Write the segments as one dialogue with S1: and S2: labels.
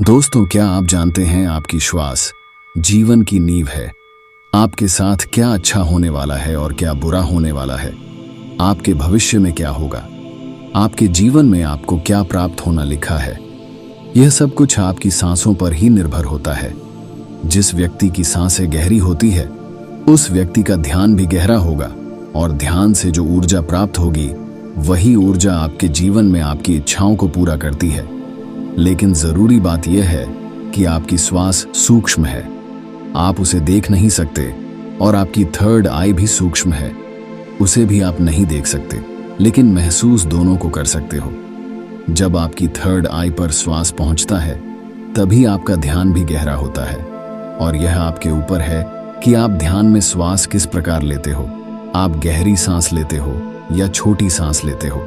S1: दोस्तों, क्या आप जानते हैं आपकी श्वास जीवन की नींव है। आपके साथ क्या अच्छा होने वाला है और क्या बुरा होने वाला है, आपके भविष्य में क्या होगा, आपके जीवन में आपको क्या प्राप्त होना लिखा है, यह सब कुछ आपकी सांसों पर ही निर्भर होता है। जिस व्यक्ति की सांसें गहरी होती है उस व्यक्ति का ध्यान भी गहरा होगा और ध्यान से जो ऊर्जा प्राप्त होगी वही ऊर्जा आपके जीवन में आपकी इच्छाओं को पूरा करती है। लेकिन जरूरी बात यह है कि आपकी श्वास सूक्ष्म है, आप उसे देख नहीं सकते, और आपकी थर्ड आई भी सूक्ष्म है, उसे भी आप नहीं देख सकते, लेकिन महसूस दोनों को कर सकते हो। जब आपकी थर्ड आई पर श्वास पहुंचता है तभी आपका ध्यान भी गहरा होता है, और यह आपके ऊपर है कि आप ध्यान में श्वास किस प्रकार लेते हो। आप गहरी सांस लेते हो या छोटी सांस लेते हो।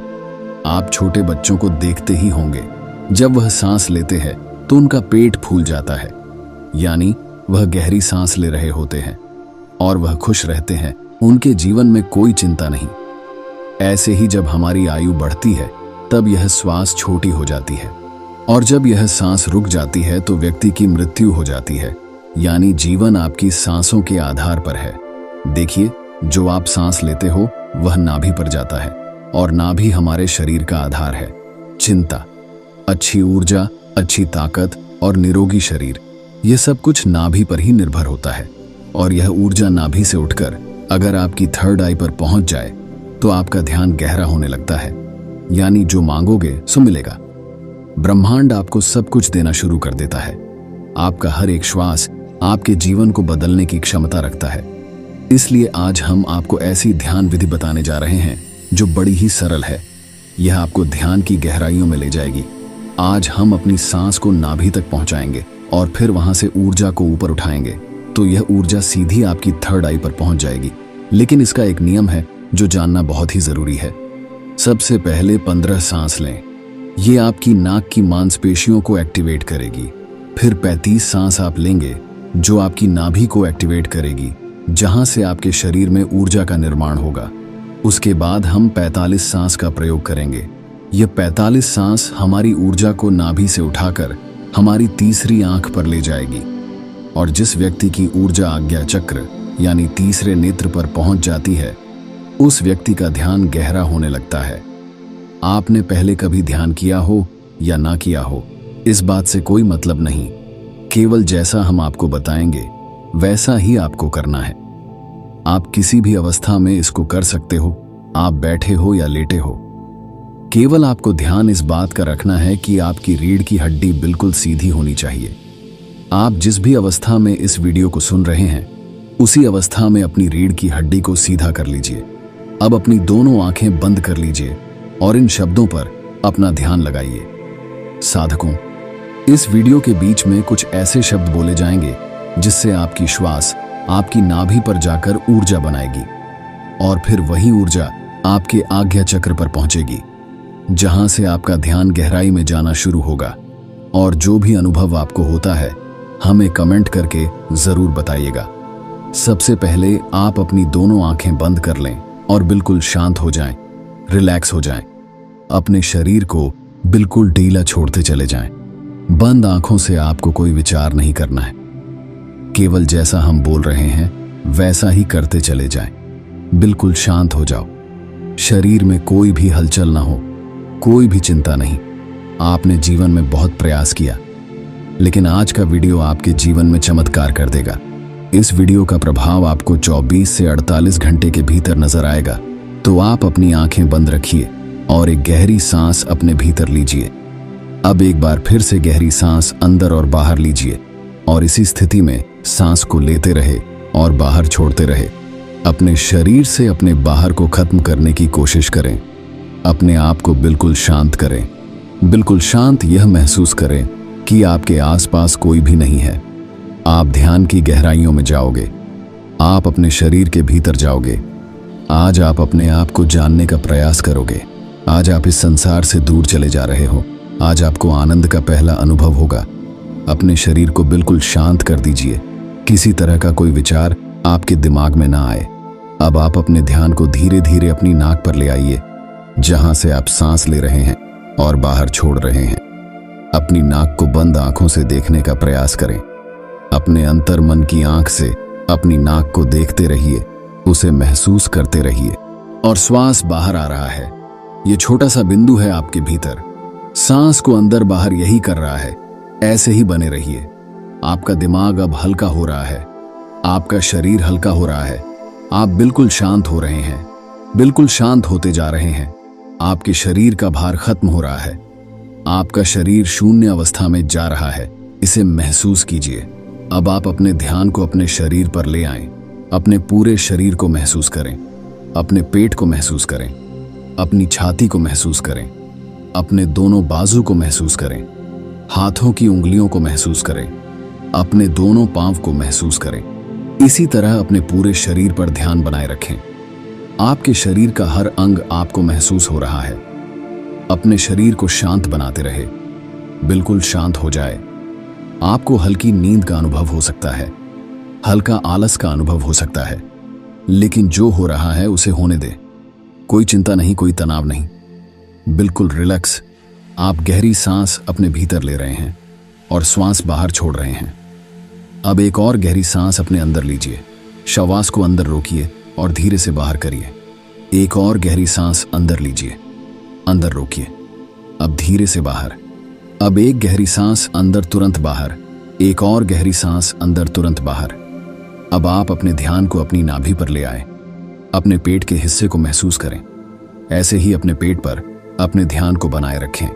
S1: आप छोटे बच्चों को देखते ही होंगे, जब वह सांस लेते हैं तो उनका पेट फूल जाता है, यानी वह गहरी सांस ले रहे होते हैं और वह खुश रहते हैं, उनके जीवन में कोई चिंता नहीं। ऐसे ही जब हमारी आयु बढ़ती है तब यह श्वास छोटी हो जाती है, और जब यह सांस रुक जाती है तो व्यक्ति की मृत्यु हो जाती है। यानी जीवन आपकी सांसों के आधार पर है। देखिए, जो आप सांस लेते हो वह नाभि पर जाता है, और नाभि हमारे शरीर का आधार है। चिंता, अच्छी ऊर्जा, अच्छी ताकत और निरोगी शरीर, यह सब कुछ नाभि पर ही निर्भर होता है। और यह ऊर्जा नाभि से उठकर अगर आपकी थर्ड आई पर पहुंच जाए तो आपका ध्यान गहरा होने लगता है, यानी जो मांगोगे सो मिलेगा। ब्रह्मांड आपको सब कुछ देना शुरू कर देता है। आपका हर एक श्वास आपके जीवन को बदलने की क्षमता रखता है। इसलिए आज हम आपको ऐसी ध्यान विधि बताने जा रहे हैं जो बड़ी ही सरल है। यह आपको ध्यान की गहराइयों में ले जाएगी। आज हम अपनी सांस को नाभि तक पहुंचाएंगे और फिर वहां से ऊर्जा को ऊपर उठाएंगे तो यह ऊर्जा सीधी आपकी थर्ड आई पर पहुंच जाएगी। लेकिन इसका एक नियम है जो जानना बहुत ही जरूरी है। सबसे पहले 15 सांस लें, ये आपकी नाक की मांसपेशियों को एक्टिवेट करेगी। फिर 35 सांस आप लेंगे जो आपकी नाभि को एक्टिवेट करेगी, जहां से आपके शरीर में ऊर्जा का निर्माण होगा। उसके बाद हम 45 सांस का प्रयोग करेंगे। यह 45 सांस हमारी ऊर्जा को नाभि से उठाकर हमारी तीसरी आंख पर ले जाएगी, और जिस व्यक्ति की ऊर्जा आज्ञा चक्र यानी तीसरे नेत्र पर पहुंच जाती है उस व्यक्ति का ध्यान गहरा होने लगता है। आपने पहले कभी ध्यान किया हो या ना किया हो, इस बात से कोई मतलब नहीं। केवल जैसा हम आपको बताएंगे वैसा ही आपको करना है। आप किसी भी अवस्था में इसको कर सकते हो, आप बैठे हो या लेटे हो। केवल आपको ध्यान इस बात का रखना है कि आपकी रीढ़ की हड्डी बिल्कुल सीधी होनी चाहिए। आप जिस भी अवस्था में इस वीडियो को सुन रहे हैं उसी अवस्था में अपनी रीढ़ की हड्डी को सीधा कर लीजिए। अब अपनी दोनों आंखें बंद कर लीजिए और इन शब्दों पर अपना ध्यान लगाइए। साधकों, इस वीडियो के बीच में कुछ ऐसे शब्द बोले जाएंगे जिससे आपकी श्वास आपकी नाभि पर जाकर ऊर्जा बनाएगी, और फिर वही ऊर्जा आपके आज्ञा चक्र पर पहुंचेगी, जहां से आपका ध्यान गहराई में जाना शुरू होगा। और जो भी अनुभव आपको होता है हमें कमेंट करके जरूर बताइएगा। सबसे पहले आप अपनी दोनों आंखें बंद कर लें और बिल्कुल शांत हो जाएं, रिलैक्स हो जाएं। अपने शरीर को बिल्कुल ढीला छोड़ते चले जाएं। बंद आंखों से आपको कोई विचार नहीं करना है, केवल जैसा हम बोल रहे हैं वैसा ही करते चले जाएं। बिल्कुल शांत हो जाओ। शरीर में कोई भी हलचल ना हो, कोई भी चिंता नहीं। आपने जीवन में बहुत प्रयास किया, लेकिन आज का वीडियो आपके जीवन में चमत्कार कर देगा। इस वीडियो का प्रभाव आपको 24 से 48 घंटे के भीतर नजर आएगा। तो आप अपनी आंखें बंद रखिए और एक गहरी सांस अपने भीतर लीजिए। अब एक बार फिर से गहरी सांस अंदर और बाहर लीजिए, और इसी स्थिति में सांस को लेते रहे और बाहर छोड़ते रहे। अपने शरीर से अपने बाहर को खत्म करने की कोशिश करें। अपने आप को बिल्कुल शांत करें। बिल्कुल शांत यह महसूस करें कि आपके आसपास कोई भी नहीं है। आप ध्यान की गहराइयों में जाओगे। आप अपने शरीर के भीतर जाओगे। आज आप अपने आप को जानने का प्रयास करोगे। आज आप इस संसार से दूर चले जा रहे हो। आज आपको आनंद का पहला अनुभव होगा। अपने शरीर को बिल्कुल शांत कर दीजिए। किसी तरह का कोई विचार आपके दिमाग में ना आए। अब आप अपने ध्यान को धीरे धीरे अपनी नाक पर ले आइए, जहां से आप सांस ले रहे हैं और बाहर छोड़ रहे हैं। अपनी नाक को बंद आंखों से देखने का प्रयास करें। अपने अंतर मन की आंख से अपनी नाक को देखते रहिए, उसे महसूस करते रहिए और श्वास बाहर आ रहा है। ये छोटा सा बिंदु है आपके भीतर, सांस को अंदर बाहर यही कर रहा है। ऐसे ही बने रहिए। आपका दिमाग अब हल्का हो रहा है, आपका शरीर हल्का हो रहा है, आप बिल्कुल शांत हो रहे हैं, बिल्कुल शांत होते जा रहे हैं। आपके शरीर का भार खत्म हो रहा है, आपका शरीर शून्य अवस्था में जा रहा है। इसे महसूस कीजिए। अब आप अपने ध्यान को अपने शरीर पर ले आएं। अपने पूरे शरीर को महसूस करें, अपने पेट को महसूस करें, अपनी छाती को महसूस करें, अपने दोनों बाजू को महसूस करें, हाथों की उंगलियों को महसूस करें, अपने दोनों पांव को महसूस करें। इसी तरह अपने पूरे शरीर पर ध्यान बनाए रखें। आपके शरीर का हर अंग आपको महसूस हो रहा है। अपने शरीर को शांत बनाते रहे, बिल्कुल शांत हो जाए। आपको हल्की नींद का अनुभव हो सकता है, हल्का आलस का अनुभव हो सकता है, लेकिन जो हो रहा है उसे होने दे। कोई चिंता नहीं, कोई तनाव नहीं, बिल्कुल रिलैक्स। आप गहरी सांस अपने भीतर ले रहे हैं और श्वास बाहर छोड़ रहे हैं। अब एक और गहरी सांस अपने अंदर लीजिए। श्वास को अंदर रोकिए और धीरे से बाहर करिए। एक और गहरी सांस अंदर लीजिए, अंदर रोकिए, अब धीरे से बाहर। अब एक गहरी सांस अंदर, तुरंत बाहर। एक और गहरी सांस अंदर, तुरंत बाहर। अब आप अपने ध्यान को अपनी नाभि पर ले आए। अपने पेट के हिस्से को महसूस करें। ऐसे ही अपने पेट पर अपने ध्यान को बनाए रखें।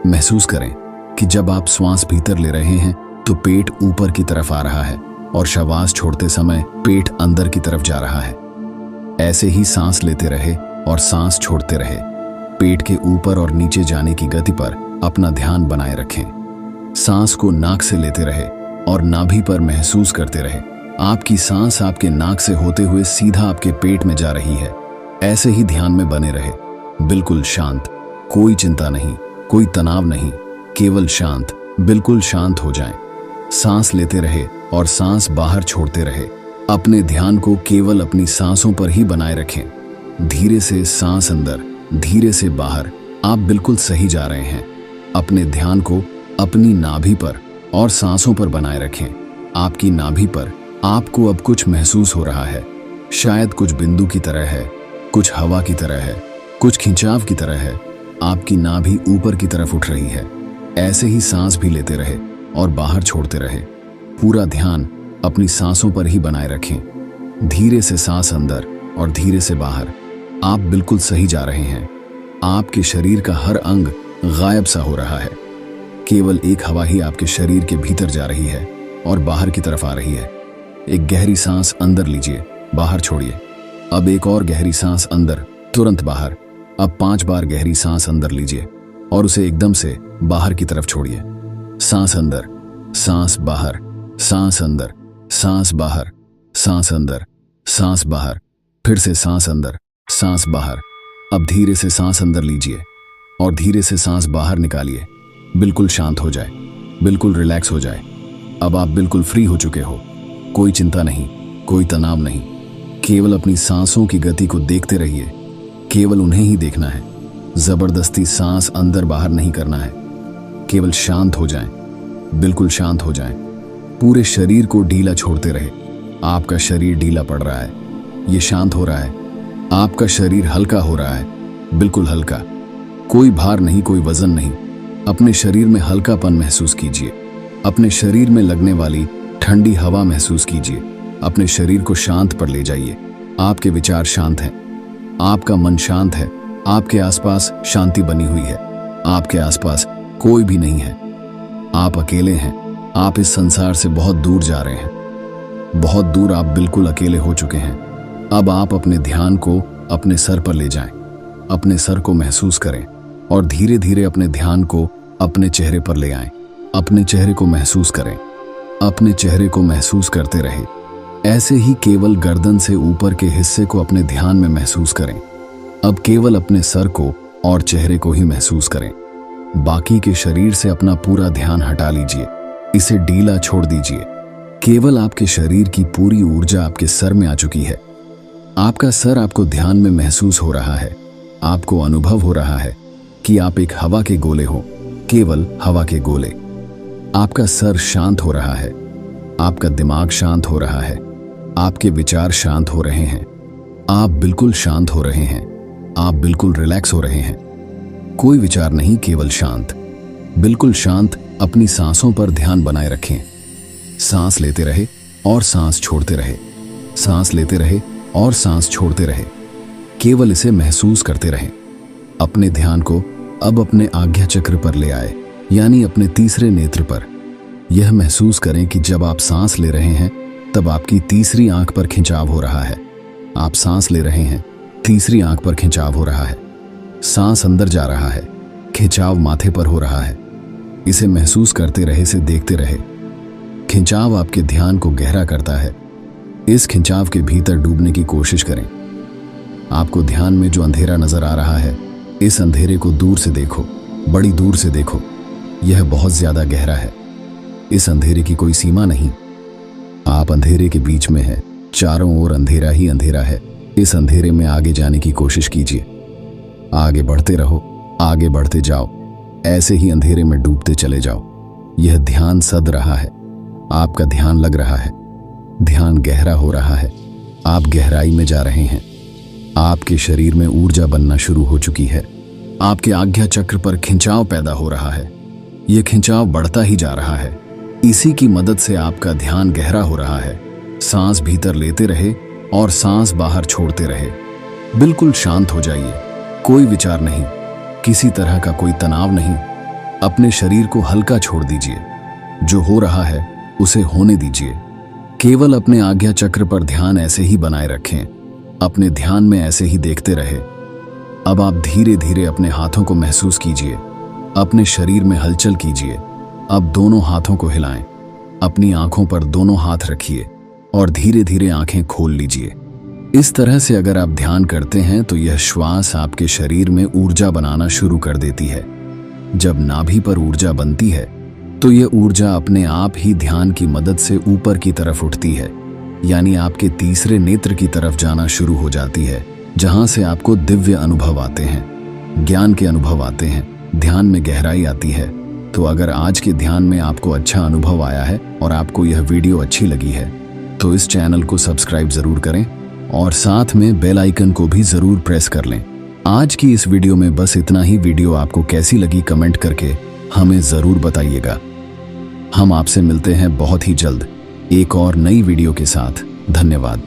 S1: महसूस करें कि जब आप श्वास भीतर ले रहे हैं तो पेट ऊपर की तरफ आ रहा है और श्वास छोड़ते समय पेट अंदर की तरफ जा रहा है। ऐसे ही सांस लेते रहे और सांस छोड़ते रहे। पेट के ऊपर और नीचे जाने की गति पर अपना ध्यान बनाए रखें। सांस को नाक से लेते रहे और नाभि पर महसूस करते रहे। आपकी सांस आपके नाक से होते हुए सीधा आपके पेट में जा रही है। ऐसे ही ध्यान में बने रहे, बिल्कुल शांत। कोई चिंता नहीं, कोई तनाव नहीं, केवल शांत, बिल्कुल शांत हो जाएं। सांस लेते रहे और सांस बाहर छोड़ते रहे। अपने ध्यान को केवल अपनी सांसों पर ही बनाए रखें। धीरे से सांस अंदर, धीरे से बाहर। आप बिल्कुल सही जा रहे हैं। अपने ध्यान को अपनी नाभि पर और सांसों पर बनाए रखें। आपकी नाभि पर आपको अब कुछ महसूस हो रहा है। शायद कुछ बिंदु की तरह है, कुछ हवा की तरह है, कुछ खिंचाव की तरह है। आपकी नाभि ऊपर की तरफ उठ रही है। ऐसे ही सांस भी लेते रहे और बाहर छोड़ते रहे। पूरा ध्यान अपनी सांसों पर ही बनाए रखें। धीरे से सांस अंदर और धीरे से बाहर। आप बिल्कुल सही जा रहे हैं। आपके शरीर का हर अंग गायब सा हो रहा है। केवल एक हवा ही आपके शरीर के भीतर जा रही है और बाहर की तरफ आ रही है। एक गहरी सांस अंदर लीजिए, बाहर छोड़िए। अब एक और गहरी सांस अंदर, तुरंत बाहर। अब 5 बार गहरी सांस अंदर लीजिए और उसे एकदम से बाहर की तरफ छोड़िए। सांस अंदर, सांस बाहर, सांस अंदर, सांस बाहर, सांस अंदर, सांस बाहर, फिर से सांस अंदर, सांस बाहर। अब धीरे से सांस अंदर लीजिए और धीरे से सांस बाहर निकालिए। बिल्कुल शांत हो जाए, बिल्कुल रिलैक्स हो जाए। अब आप बिल्कुल फ्री हो चुके हो। कोई चिंता नहीं, कोई तनाव नहीं। केवल अपनी सांसों की गति को देखते रहिए। केवल उन्हें ही देखना है। जबरदस्ती सांस अंदर बाहर नहीं करना है। केवल शांत हो जाएं, बिल्कुल शांत हो जाएं। पूरे शरीर को ढीला छोड़ते रहे। आपका शरीर ढीला पड़ रहा है, ये शांत हो रहा है। आपका शरीर हल्का हो रहा है, बिल्कुल हल्का। कोई भार नहीं, कोई वजन नहीं। अपने शरीर में हल्कापन महसूस कीजिए। अपने शरीर में लगने वाली ठंडी हवा महसूस कीजिए। अपने शरीर को शांत पर ले जाइए। आपके विचार शांत हैं, आपका मन शांत है। आपके आसपास शांति बनी हुई है। आपके आसपास कोई भी नहीं है। आप अकेले हैं। आप इस संसार से बहुत दूर जा रहे हैं, बहुत दूर। आप बिल्कुल अकेले हो चुके हैं। अब आप अपने ध्यान को अपने सर पर ले जाएं। अपने सर को महसूस करें और धीरे धीरे अपने ध्यान को अपने चेहरे पर ले आएं। अपने चेहरे को महसूस करें। अपने चेहरे को महसूस करते रहे। ऐसे ही केवल गर्दन से ऊपर के हिस्से को अपने ध्यान में महसूस करें। अब केवल अपने सर को और चेहरे को ही महसूस करें। बाकी के शरीर से अपना पूरा ध्यान हटा लीजिए। इसे ढीला छोड़ दीजिए। केवल आपके शरीर की पूरी ऊर्जा आपके सर में आ चुकी है। आपका सर आपको ध्यान में महसूस हो रहा है। आपको अनुभव हो रहा है कि आप एक हवा के गोले हो। केवल हवा के गोले। आपका सर शांत हो रहा है, आपका दिमाग शांत हो रहा है, आपके विचार शांत हो रहे हैं, आप बिल्कुल शांत हो रहे हैं, आप बिल्कुल रिलैक्स हो रहे हैं। कोई विचार नहीं, केवल शांत, बिल्कुल शांत। अपनी सांसों पर ध्यान बनाए रखें। सांस लेते रहे और सांस छोड़ते रहे, सांस लेते रहे और सांस छोड़ते रहे। केवल इसे महसूस करते रहें। अपने ध्यान को अब अपने आज्ञा चक्र पर ले आए, यानी अपने तीसरे नेत्र पर। यह महसूस करें कि जब आप सांस ले रहे हैं तब आपकी तीसरी आंख पर खिंचाव हो रहा है। आप सांस ले रहे हैं, तीसरी आंख पर खिंचाव हो रहा है। सांस अंदर जा रहा है, खिंचाव माथे पर हो रहा है। इसे महसूस करते रहे, इसे देखते रहे। खिंचाव आपके ध्यान को गहरा करता है। इस खिंचाव के भीतर डूबने की कोशिश करें। आपको ध्यान में जो अंधेरा नजर आ रहा है, इस अंधेरे को दूर से देखो, बड़ी दूर से देखो। यह बहुत ज्यादा गहरा है। इस अंधेरे की कोई सीमा नहीं। आप अंधेरे के बीच में हैं, चारों ओर अंधेरा ही अंधेरा है। इस अंधेरे में आगे जाने की कोशिश कीजिए। आगे बढ़ते रहो, आगे बढ़ते जाओ, ऐसे ही अंधेरे में डूबते चले जाओ। यह ध्यान सद रहा है, आपका ध्यान लग रहा है, ध्यान गहरा हो रहा है। आप गहराई में जा रहे हैं। आपके शरीर में ऊर्जा बनना शुरू हो चुकी है। आपके आज्ञा चक्र पर खिंचाव पैदा हो रहा है। यह खिंचाव बढ़ता ही जा रहा है। इसी की मदद से आपका ध्यान गहरा हो रहा है। सांस भीतर लेते रहे और सांस बाहर छोड़ते रहे। बिल्कुल शांत हो जाइए। कोई विचार नहीं, किसी तरह का कोई तनाव नहीं। अपने शरीर को हल्का छोड़ दीजिए। जो हो रहा है उसे होने दीजिए। केवल अपने आज्ञा चक्र पर ध्यान ऐसे ही बनाए रखें। अपने ध्यान में ऐसे ही देखते रहे। अब आप धीरे धीरे अपने हाथों को महसूस कीजिए। अपने शरीर में हलचल कीजिए। अब दोनों हाथों को हिलाएं। अपनी आंखों पर दोनों हाथ रखिए और धीरे धीरे आंखें खोल लीजिए। इस तरह से अगर आप ध्यान करते हैं तो यह श्वास आपके शरीर में ऊर्जा बनाना शुरू कर देती है। जब नाभि पर ऊर्जा बनती है तो यह ऊर्जा अपने आप ही ध्यान की मदद से ऊपर की तरफ उठती है, यानी आपके तीसरे नेत्र की तरफ जाना शुरू हो जाती है, जहां से आपको दिव्य अनुभव आते हैं, ज्ञान के अनुभव आते हैं, ध्यान में गहराई आती है। तो अगर आज के ध्यान में आपको अच्छा अनुभव आया है और आपको यह वीडियो अच्छी लगी है तो इस चैनल को सब्सक्राइब जरूर करें और साथ में बेल आइकन को भी जरूर प्रेस कर लें। आज की इस वीडियो में बस इतना ही। वीडियो आपको कैसी लगी कमेंट करके हमें जरूर बताइएगा। हम आपसे मिलते हैं बहुत ही जल्द एक और नई वीडियो के साथ। धन्यवाद।